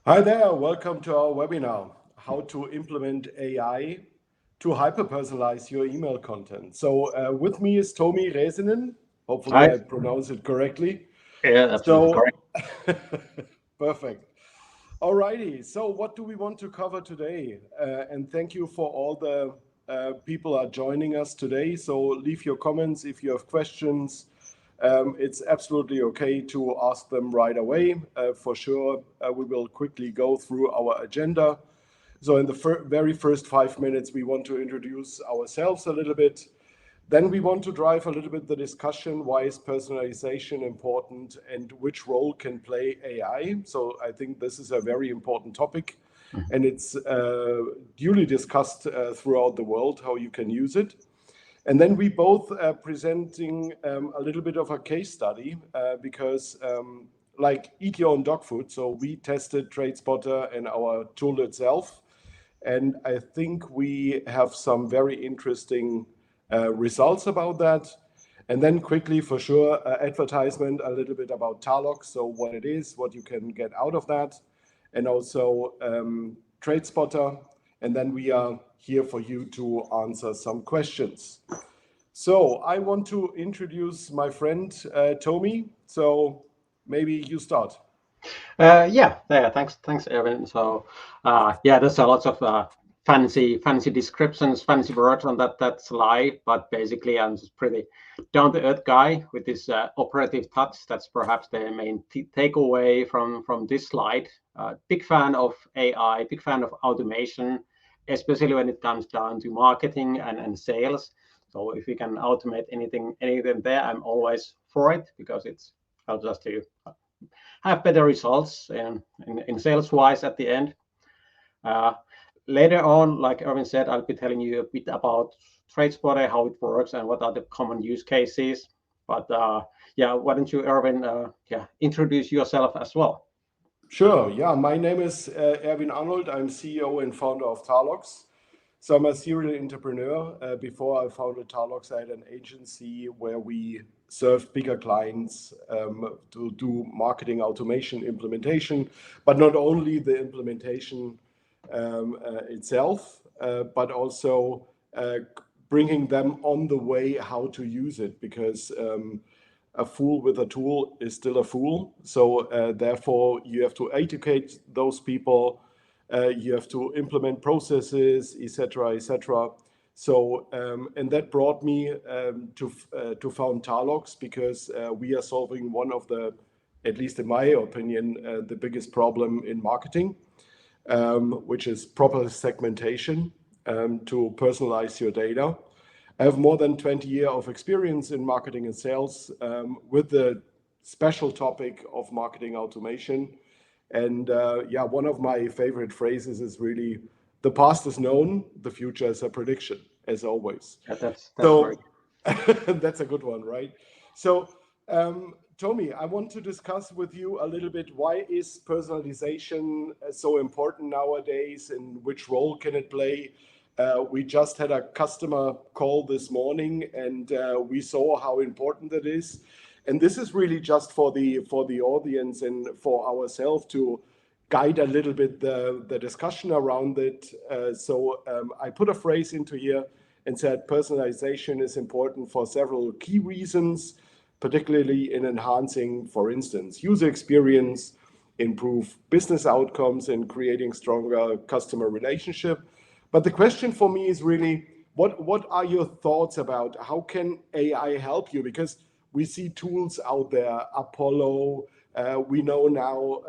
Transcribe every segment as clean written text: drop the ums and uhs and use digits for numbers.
Hi there, welcome to our webinar, How to Implement AI to Hyper-Personalize Your Email Content. So with me is Tomi Resinen. Hopefully Hi. I pronounce it correctly. Yeah, absolutely So, correct. perfect. Alrighty, so what do we want to cover today? And thank you for all the people are joining us today. So leave your comments if you have questions. It's absolutely okay to ask them right away. For sure, we will quickly go through our agenda. So in the very first 5 minutes, we want to introduce ourselves a little bit. Then we want to drive a little bit the discussion, why is personalization important and which role can play AI? So I think this is a very important topic, and it's duly discussed throughout the world how you can use it. And then we both presenting a little bit of a case study because like eat your own dog food. So we tested TradeSpotter and our tool itself. And I think we have some very interesting results about that. And then quickly, for sure, advertisement, a little bit about Tarlox, so what it is, what you can get out of that, and also TradeSpotter. And then we are here for you to answer some questions. So I want to introduce my friend Tomi. So maybe you start. Yeah. Thanks, Erwin. So, yeah, there's a lots of fancy descriptions, fancy words on that slide, but basically, I'm just pretty down-to-earth guy with this operative touch. That's perhaps the main takeaway from this slide. Big fan of AI, big fan of automation, especially when it comes down to marketing and sales. So, if we can automate anything there, I'm always for it because it's helps us to have better results in sales wise at the end. Uh, Later on, like Erwin said, I'll be telling you a bit about TradeSpotter, how it works, and what are the common use cases. But yeah, why don't you, Erwin, introduce yourself as well? Sure. Yeah, my name is Erwin Arnold. I'm CEO and founder of Tarlox. So I'm a serial entrepreneur. Before I founded Tarlox, I had an agency where we served bigger clients to do marketing automation implementation, but not only the implementation itself, but also bringing them on the way how to use it, because a fool with a tool is still a fool. So therefore, you have to educate those people. You have to implement processes, etc., etc. So and that brought me to found Tarlox because we are solving one of the, at least in my opinion, the biggest problem in marketing, which is proper segmentation to personalize your data. I have more than 20 years of experience in marketing and sales with the special topic of marketing automation. And yeah, one of my favorite phrases is really, the past is known, the future is a prediction, as always. That's very So that's a good one, right? So, Tomi, I want to discuss with you a little bit, why is personalization so important nowadays and which role can it play? We just had a customer call this morning and we saw how important it is. And this is really just for the audience and for ourselves to guide a little bit the discussion around it. So I put a phrase into here and said personalization is important for several key reasons, particularly in enhancing, for instance, user experience, improve business outcomes, and creating stronger customer relationship. But the question for me is really, what are your thoughts about how can AI help you? Because we see tools out there, Apollo. We know now,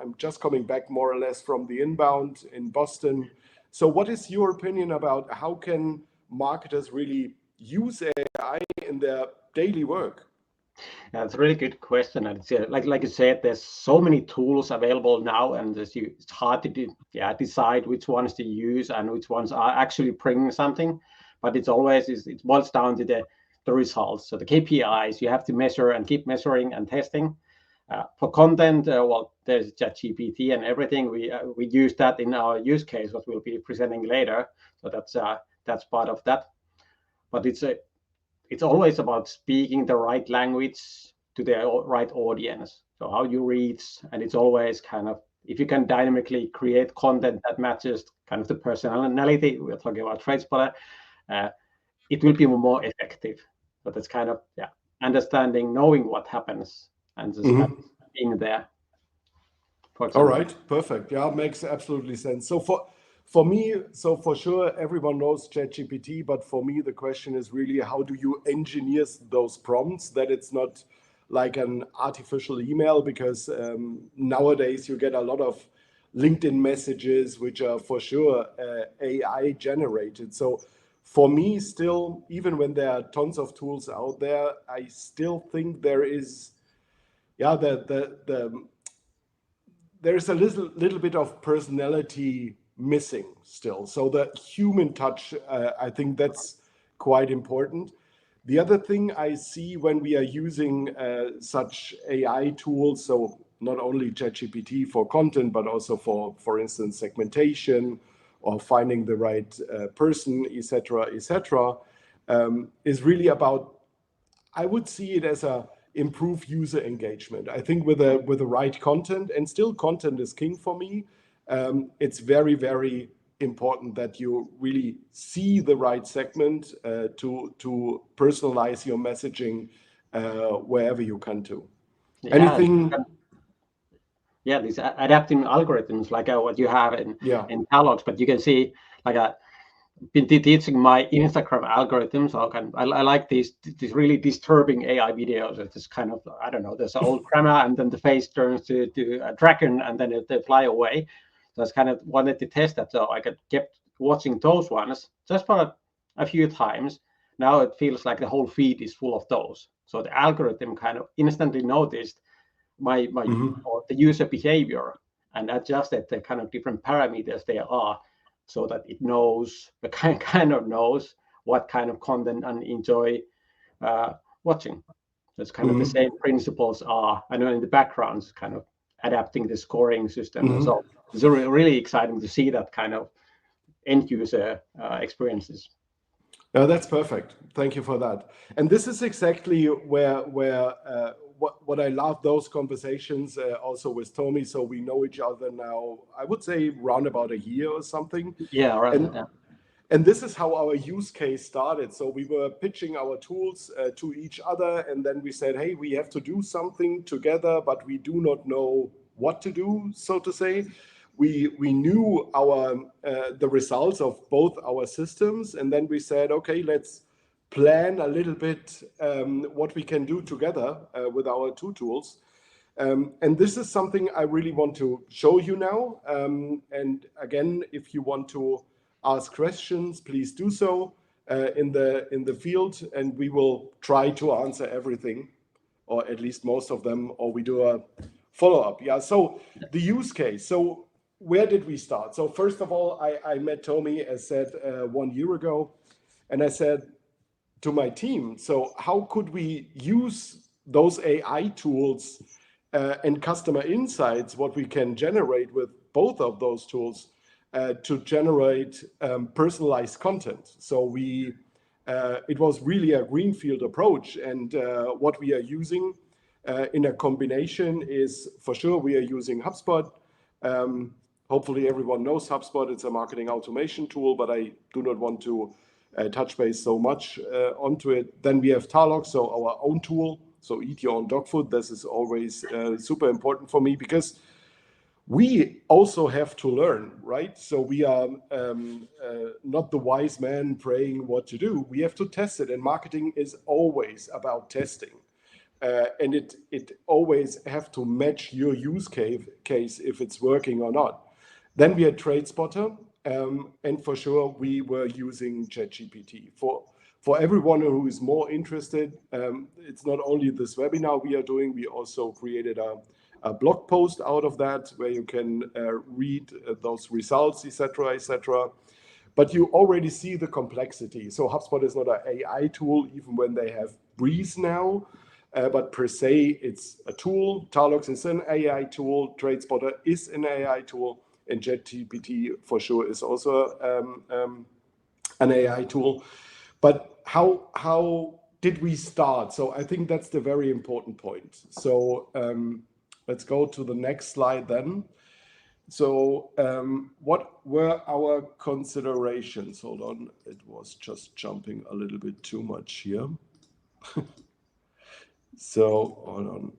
I'm just coming back more or less from the inbound in Boston. So what is your opinion about how can marketers really use AI in their daily work? That's a really good question, and it's like you said, there's so many tools available now, and it's hard to decide which ones to use and which ones are actually bringing something. But it's always it boils down to the results. So the KPIs you have to measure and keep measuring and testing. For content, well, there's ChatGPT and everything. We use that in our use case, what we'll be presenting later. So that's part of that. But it's always about speaking the right language to the right audience. So how you reach, and it's always kind of if you can dynamically create content that matches kind of the personality, we're talking about TradeSpotter, it will be more effective. But it's kind of understanding, knowing what happens, and just kind of being there. All right, perfect. Yeah, makes absolutely sense. So for me, so for sure, everyone knows ChatGPT, but for me, the question is really how do you engineer those prompts that it's not like an artificial email? Because nowadays you get a lot of LinkedIn messages, which are for sure AI generated. So for me, still, even when there are tons of tools out there, I still think there is, there's a little bit of personality missing still. So the human touch, I think that's quite important. The other thing I see when we are using such AI tools, so not only ChatGPT for content, but also for instance, segmentation or finding the right person, etc., is really about, I would see it as a improve user engagement. I think with the right content, and still content is king for me. It's very, very important that you really see the right segment to personalize your messaging wherever you can to. Anything? Yeah, these adapting algorithms like what you have in Dialogues, but you can see like been teaching my Instagram algorithms. So I like these really disturbing AI videos. It's kind of, I don't know, there's an old grandma and then the face turns to a dragon and then they fly away. So I kind of wanted to test that. So I kept watching those ones just for a few times. Now it feels like the whole feed is full of those. So the algorithm kind of instantly noticed my or the user behavior and adjusted the kind of different parameters there are, so that it knows, the kind of knows what kind of content and enjoy watching. That's kind of the same principles are, I know in the background, kind of adapting the scoring system. And so it's really exciting to see that kind of end user experiences. No, that's perfect. Thank you for that. And this is exactly where what I love those conversations also with Tommy. So we know each other now, I would say around about a year or something. Yeah, right. And this is how our use case started. So we were pitching our tools to each other, and then we said, hey, we have to do something together, but we do not know what to do, so to say. We knew the results of both our systems, and then we said, okay, let's plan a little bit what we can do together with our two tools. And this is something I really want to show you now. And again, if you want to ask questions, please do so in the field, and we will try to answer everything, or at least most of them, or we do a follow-up. Yeah, so the use case. So where did we start? So first of all, I met Tommy, as said, 1 year ago, and I said to my team, so how could we use those AI tools and customer insights, what we can generate with both of those tools, to generate personalized content. So it was really a greenfield approach, and what we are using in a combination is, for sure, we are using HubSpot. Hopefully everyone knows HubSpot. It's a marketing automation tool, but I do not want to touch base so much onto it. Then we have Dialogues, so our own tool. So eat your own dog food. This is always super important for me, because we also have to learn, right? So we are not the wise man praying what to do. We have to test it, and marketing is always about testing. And it always have to match your use case if it's working or not. Then we had TradeSpotter, and for sure we were using ChatGPT. For everyone who is more interested, it's not only this webinar we are doing, we also created a blog post out of that where you can read those results, etc., etc. But you already see the complexity. So HubSpot is not an AI tool, even when they have Breeze now, but per se, it's a tool. Dialogues is an AI tool. TradeSpotter is an AI tool, and ChatGPT for sure is also an AI tool. But how did we start? So I think that's the very important point. So let's go to the next slide then. So what were our considerations? Hold on, it was just jumping a little bit too much here. So hold on.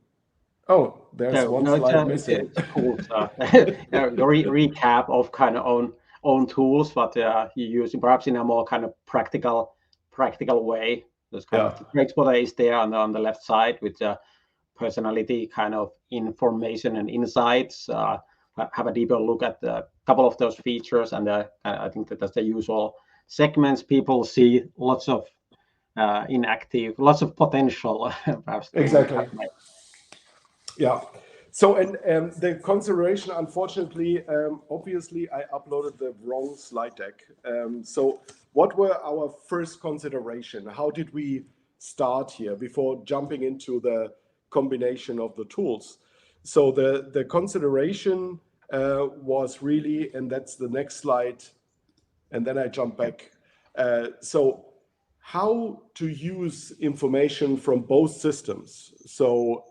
Oh, there's So one no, slide missing. it's cool. Recap of kind of own tools, but you use it perhaps in a more kind of practical way. There's kind Yeah. of the trade spotter is there on the left side with the personality kind of information and insights. Have a deeper look at a couple of those features, and I think that's the usual segments. People see lots of inactive, lots of potential, perhaps to Exactly. automate. Yeah. So, and the consideration, unfortunately, obviously, I uploaded the wrong slide deck. So, what were our first consideration? How did we start here before jumping into the combination of the tools? So, the consideration was really, and that's the next slide, and then I jump back. So, how to use information from both systems, so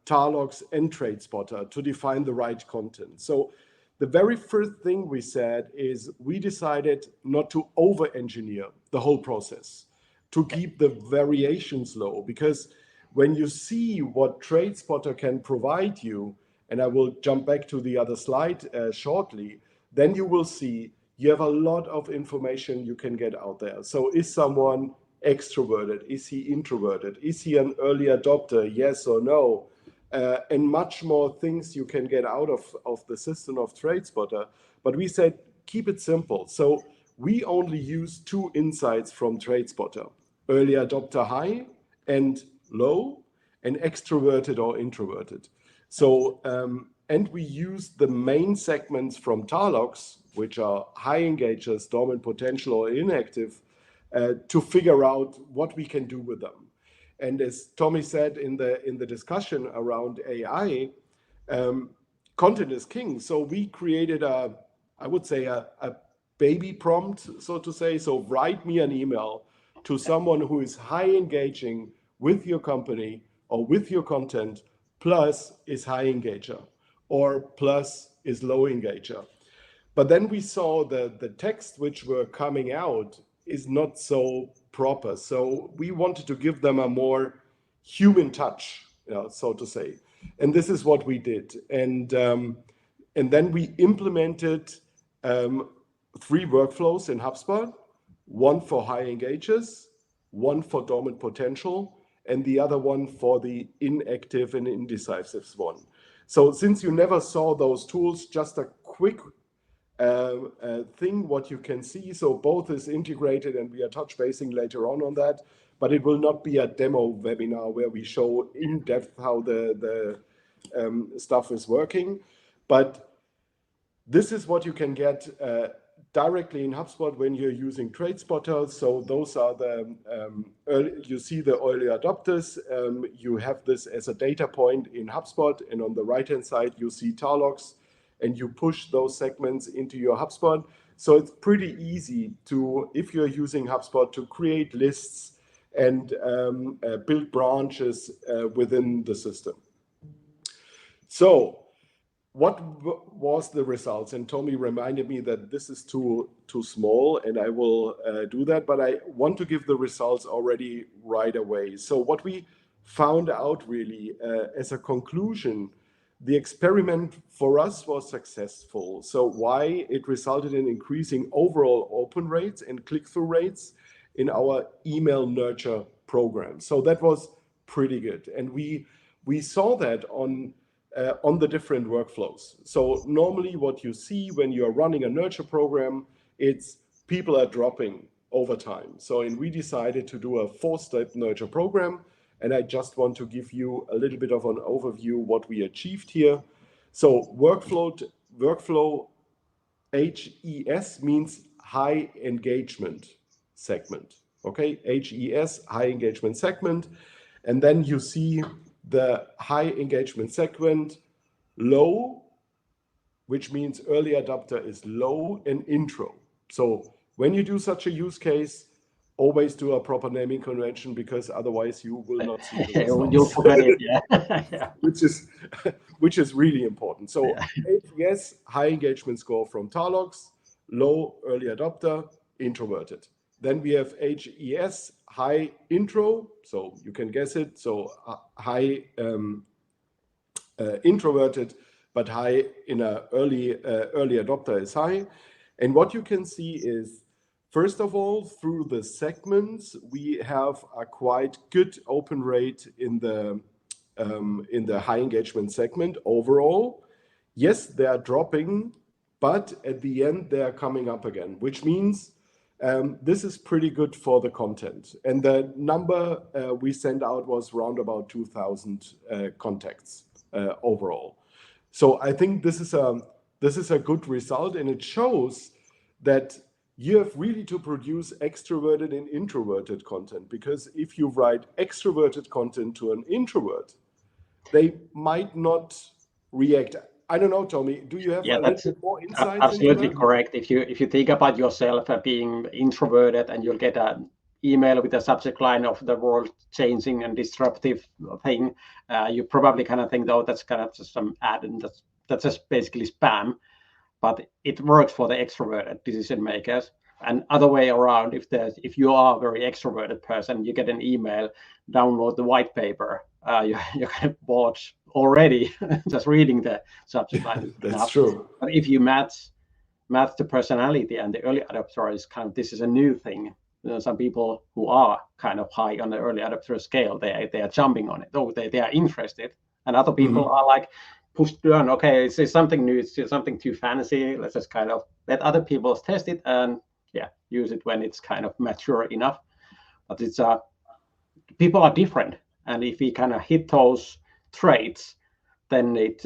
Tarlox and TradeSpotter, to define the right content. So the very first thing we said is we decided not to over-engineer the whole process, to keep the variations low, because when you see what TradeSpotter can provide you, and I will jump back to the other slide shortly, then you will see you have a lot of information you can get out there. So is someone extroverted? Is he introverted? Is he an early adopter? Yes or no? And much more things you can get out of the system of TradeSpotter. But we said, keep it simple. So we only use two insights from TradeSpotter: early adopter high and low, and extroverted or introverted. So, and we use the main segments from Tarlox, which are high engagers, dormant potential, or inactive, to figure out what we can do with them. And as Tommy said in the discussion around AI, content is king. So we created I would say a baby prompt, so to say. So write me an email to someone who is high engaging with your company or with your content, plus is high engager, or plus is low engager. But then we saw the text which were coming out is not so proper. So we wanted to give them a more human touch, so to say. And this is what we did. And then we implemented three workflows in HubSpot: one for high engagers, one for dormant potential, and the other one for the inactive and indecisive one. So since you never saw those tools, just a quick thing what you can see. So both is integrated, and we are touch basing later on that, but it will not be a demo webinar where we show in depth how the stuff is working. But this is what you can get directly in HubSpot when you're using TradeSpotter. So those are the you see the early adopters. You have this as a data point in HubSpot, and on the right hand side you see Tarlox, and you push those segments into your HubSpot. So it's pretty easy to, if you're using HubSpot, to create lists and build branches within the system. So what was the results? And Tommy reminded me that this is too small, and I will do that, but I want to give the results already right away. So what we found out really as a conclusion, the experiment for us was successful. So why? It resulted in increasing overall open rates and click-through rates in our email nurture program. So that was pretty good. And we saw that on the different workflows. So normally what you see when you're running a nurture program, it's people are dropping over time. So, and we decided to do a 4-step nurture program. And I just want to give you a little bit of an overview what we achieved here. So workflow HES means high engagement segment. Okay, HES, high engagement segment. And then you see the high engagement segment low, which means early adopter is low, and intro. So when you do such a use case, always do a proper naming convention, because otherwise you will not see the You'll results. forget it. Yeah. Yeah. which is really important. So Yeah. HES, high engagement score from Tarlox, low early adopter, introverted. Then we have HES, high intro, so you can guess it. So high introverted, but high in a early adopter is high. And what you can see is, first of all, through the segments, we have a quite good open rate in the high engagement segment overall. Yes, they are dropping, but at the end they are coming up again, which means this is pretty good for the content. And the number we sent out was around about 2,000 contacts overall. So I think this is a good result, and it shows that you have really to produce extroverted and introverted content, because if you write extroverted content to an introvert, they might not react. I don't know, Tommy, do you have Yeah, a that's little bit more insights into absolutely that? correct. If you think about yourself being introverted, and you'll get an email with a subject line of the world changing and disruptive thing, you probably kind of think, oh, that's kind of just some ad, and that's just basically spam. But it works for the extroverted decision makers. And other way around, if you are a very extroverted person, you get an email, download the white paper, you're kind of bored already just reading the subject line That's enough. true. But if you match the personality and the early adopter is kind of, this is a new thing. You know, some people who are kind of high on the early adopter scale, they are jumping on it. Oh, they are interested, and other people are like pushed down. Okay, it's something new. It's something too fancy. Let's just kind of let other people test it and use it when it's kind of mature enough. But it's people are different, and if we kind of hit those traits, then it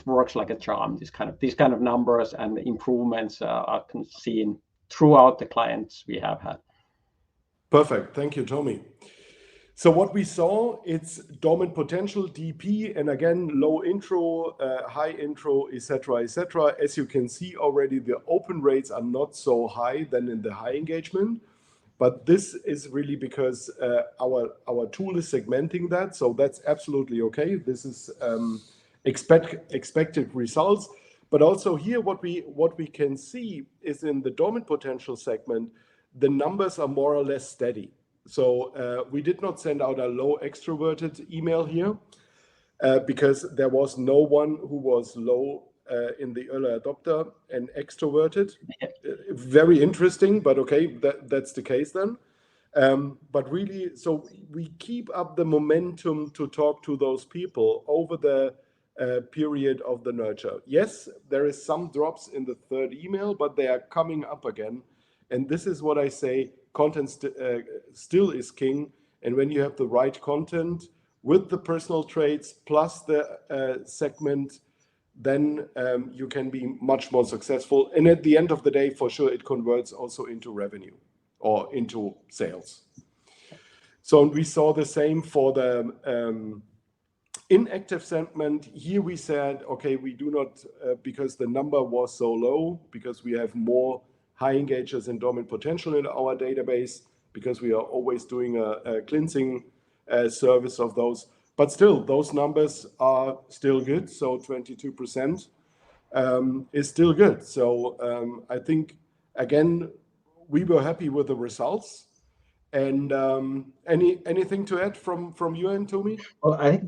works like a charm. These kind of numbers and improvements are seen throughout the clients we have had. Perfect. Thank you, Tommy. So what we saw, it's dominant potential, DP, and again, low intro, high intro, etc., etc. As you can see already, the open rates are not so high than in the high engagement. But this is really because our tool is segmenting that. So that's absolutely okay. This is expected results. But also here, what we can see is in the dominant potential segment, the numbers are more or less steady. So we did not send out a low extroverted email here because there was no one who was low in the early adopter and extroverted. Very interesting, but okay, that's the case then. But really, so we keep up the momentum to talk to those people over the period of the nurture. Yes, there is some drops in the third email, but they are coming up again. And this is what I say, content still is king. And when you have the right content with the personal traits plus the segment, then you can be much more successful. And at the end of the day, for sure, it converts also into revenue or into sales. So we saw the same for the inactive segment. Here we said, okay, we do not, because the number was so low, because we have more high engagers and dominant potential in our database, because we are always doing a cleansing service of those. But still, those numbers are still good. So 22% is still good. So I think, again, we were happy with the results. And anything to add from you and Tommy? Well, I think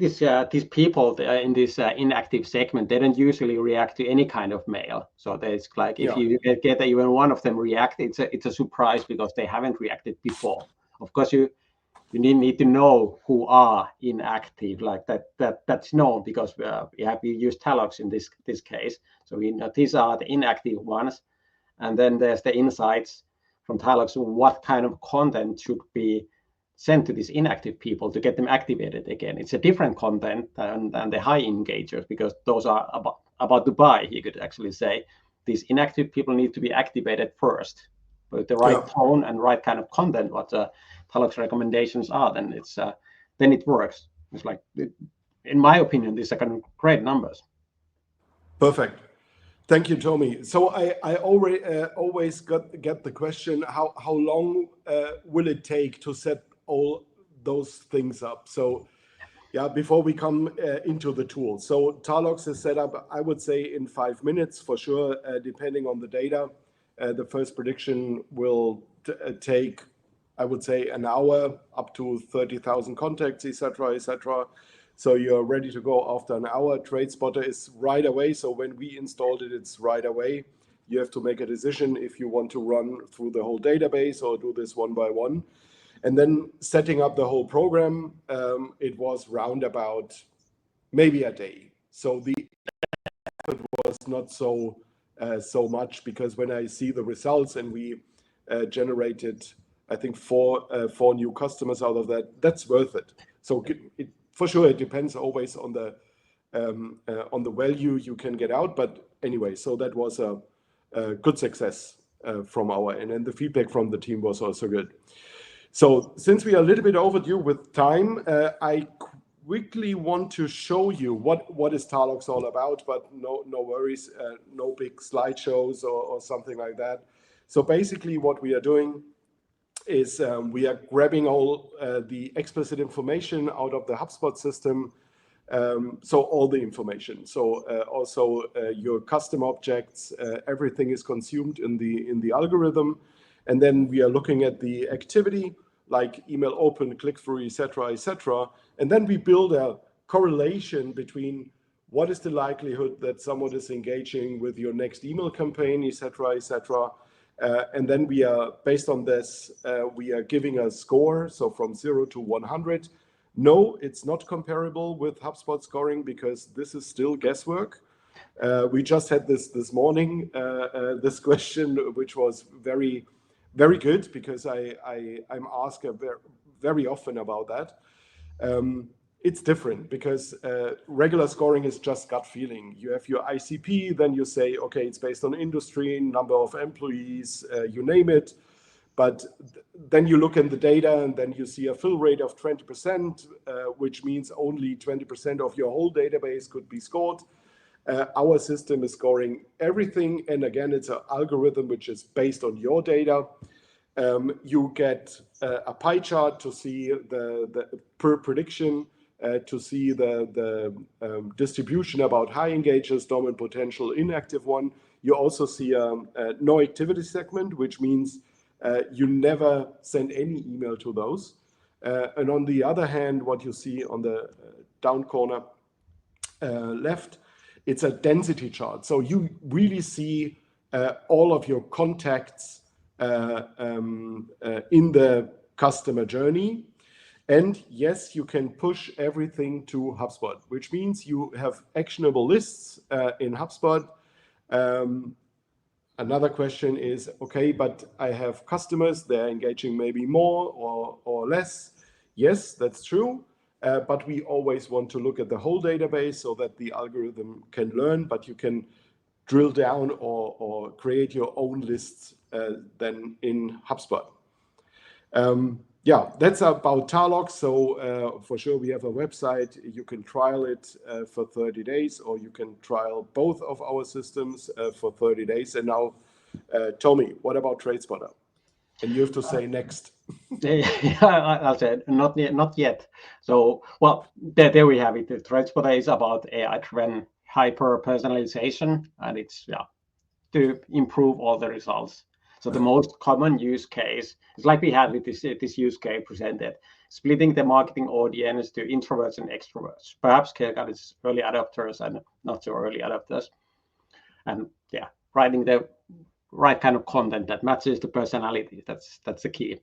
these people in this inactive segment, they don't usually react to any kind of mail. So it's like if you get even one of them react, it's a surprise because they haven't reacted before. Of course, you need to know who are inactive, like that's known because we use Talox in this case. So we know these are the inactive ones, and then there's the insights from Talox on what kind of content should be sent to these inactive people to get them activated again. It's a different content than the high engagers because those are about to buy. You could actually say these inactive people need to be activated first with the right tone and right kind of content. What Talox recommendations are, then it works. It's like, in my opinion, these are kind of great numbers. Perfect. Thank you, Tommy. So I always get the question, how long will it take to set all those things up? So yeah, before we come into the tool. So Tarlox is set up, I would say, in 5 minutes for sure, depending on the data. The first prediction will take, I would say, an hour, up to 30,000 contacts, etc., etc. So you're ready to go after an hour. TradeSpotter is right away. So when we installed it, it's right away. You have to make a decision if you want to run through the whole database or do this one by one. And then setting up the whole program, it was roundabout maybe a day. So the effort was not so much, because when I see the results, and we generated, I think, four new customers out of that, that's worth it. So for sure, it depends always on the value you can get out. But anyway, so that was a good success from our end, and the feedback from the team was also good. So since we are a little bit overdue with time, I quickly want to show you what is Tarlox all about, but no worries, no big slideshows or something like that. So basically what we are doing is we are grabbing all the explicit information out of the HubSpot system. So all the information. So also your custom objects, everything is consumed in the algorithm. And then we are looking at the activity, like email open, click through, etc., etc. And then we build a correlation between what is the likelihood that someone is engaging with your next email campaign, etc., etc. And then we are, based on this, we are giving a score, so from 0 to 100. No, it's not comparable with HubSpot scoring, because this is still guesswork. We just had this morning, this question, which was very, very good, because I'm asked very often about that. It's different, because regular scoring is just gut feeling. You have your ICP, then you say, okay, it's based on industry, number of employees, you name it. But then you look in the data, and then you see a fill rate of 20%, which means only 20% of your whole database could be scored. Our system is scoring everything. And again, it's an algorithm which is based on your data. You get a pie chart to see the per prediction, to see the distribution about high engagers, dormant potential, inactive one. You also see a no activity segment, which means you never send any email to those. And on the other hand, what you see on the down corner left, it's a density chart. So you really see all of your contacts in the customer journey. And yes, you can push everything to HubSpot, which means you have actionable lists in HubSpot. Another question is, okay, but I have customers, they're engaging maybe more or less. Yes, that's true. But we always want to look at the whole database so that the algorithm can learn, but you can drill down or create your own lists then in HubSpot. Yeah, that's about Tarlox. So for sure, we have a website. You can trial it for 30 days, or you can trial both of our systems for 30 days. And now, Tommy, what about TradeSpotter? And you have to say next. I'll say not yet. So, well, there we have it. The TradeSpotter is about AI-driven hyper personalization, and it's to improve all the results. So the most common use case is like we had with this use case presented, splitting the marketing audience to introverts and extroverts. Perhaps Kierkegaard is early adopters and not so early adopters. And writing the right kind of content that matches the personality. That's the key.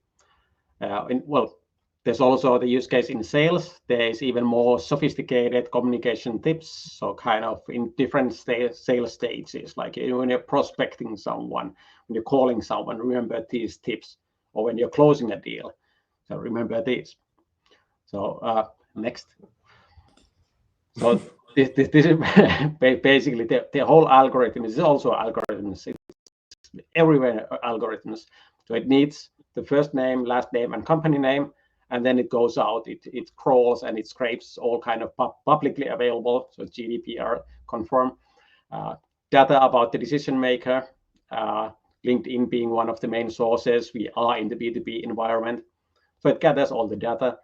Well, there's also the use case in sales. There is even more sophisticated communication tips. So kind of in different sales stages, like when you're prospecting someone, when you're calling someone, remember these tips, or when you're closing a deal. So remember these. So next. So this is basically the whole algorithm is also algorithms. It's everywhere algorithms. So it needs the first name, last name, and company name, and then it goes out. It crawls and it scrapes all kind of publicly available, so GDPR conform data about the decision maker. LinkedIn being one of the main sources. We are in the B2B environment. So it gathers all the data.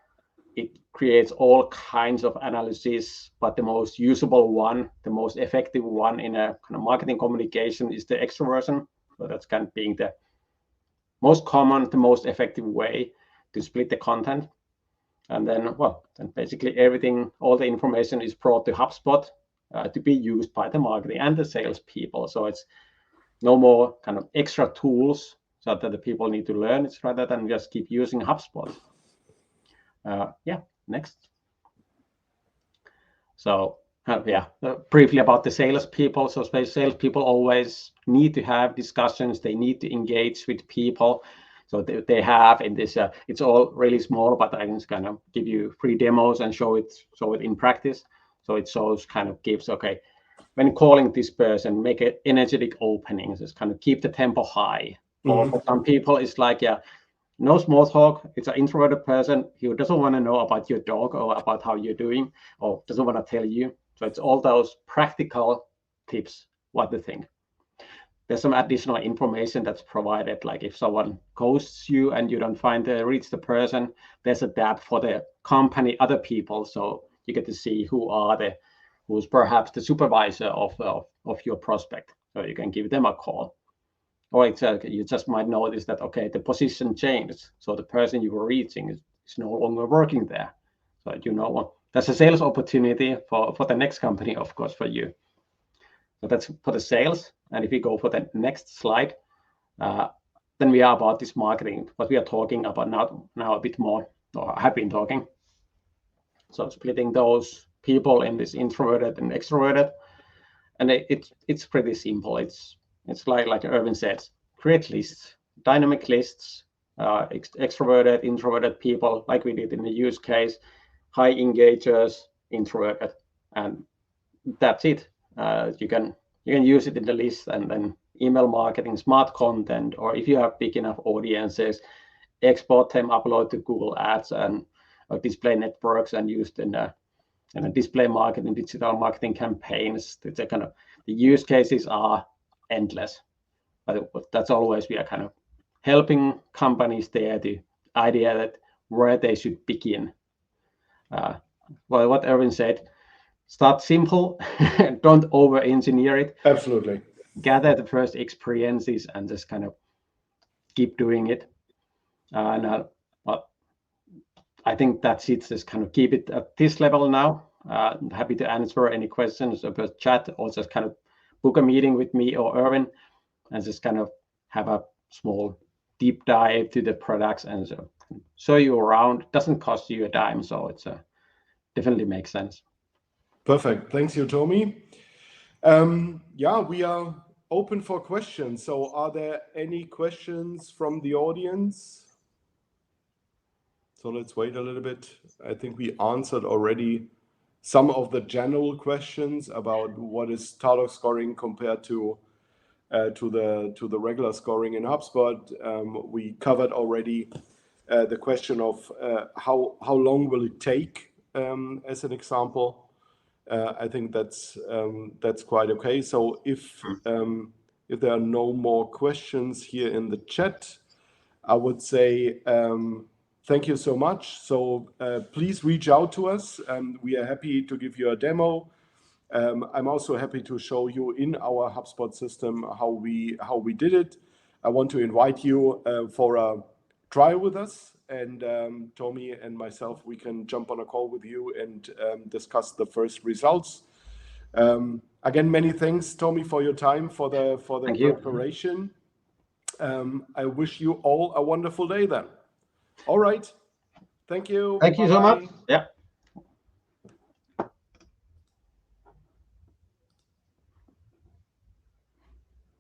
It creates all kinds of analysis, but the most usable one, the most effective one in a kind of marketing communication is the extroversion. So that's kind of being the most common, the most effective way to split the content. And then, well, then basically everything, all the information is brought to HubSpot to be used by the marketing and the sales people. So it's no more kind of extra tools so that the people need to learn. It's rather than just keep using HubSpot. Yeah, next. So briefly about the salespeople. So salespeople always need to have discussions. They need to engage with people. So they have in this, it's all really small, but I can just kind of give you free demos and show it in practice. So it shows kind of gives, okay, when calling this person, make it energetic openings, just kind of keep the tempo high. Or for some people, it's like, no small talk. It's an introverted person who doesn't want to know about your dog or about how you're doing or doesn't want to tell you. So it's all those practical tips, what to think. There's some additional information that's provided, like if someone ghosts you and you don't reach the person, there's a tab for the company, other people. So you get to see who's perhaps the supervisor of your prospect. So you can give them a call. Or you just might notice that, okay, the position changed. So the person you were reaching is no longer working there. So that's a sales opportunity for the next company, of course, for you. So that's for the sales. And if we go for the next slide, then we are about this marketing, what we are talking about now a bit more, or have been talking. So splitting those people in this introverted and extroverted. And it's pretty simple. It's like Irvin said, create lists, dynamic lists, extroverted, introverted people, like we did in the use case, high engagers, introverted, and that's it. You can use it in the list, and then email marketing, smart content, or if you have big enough audiences, export them, upload to Google Ads and display networks, and used in a display marketing, digital marketing campaigns. The use cases are endless, but that's always we are kind of helping companies there, the idea that where they should begin. Well, what Erwin said, start simple, don't over-engineer it. Absolutely. Gather the first experiences and just kind of keep doing it. But I think that's it. Just kind of keep it at this level now. I'm happy to answer any questions about chat, or just kind of book a meeting with me or Erwin and just kind of have a small deep dive to the products and show you around. It doesn't cost you a dime, so it's definitely makes sense. Perfect. Thanks you, Tommy. We are open for questions. So are there any questions from the audience? So let's wait a little bit. I think we answered already some of the general questions about what is Tarlock scoring compared to the regular scoring in HubSpot. We covered already the question of how long will it take, as an example. I think that's quite okay. So if there are no more questions here in the chat, I would say thank you so much. So please reach out to us. We are happy to give you a demo. I'm also happy to show you in our HubSpot system how we did it. I want to invite you for a trial with us, and Tommy and myself, we can jump on a call with you and discuss the first results. Again, many thanks, Tommy, for your time, for the preparation. I wish you all a wonderful day then. All right. Thank you. Thank you so much. Yeah.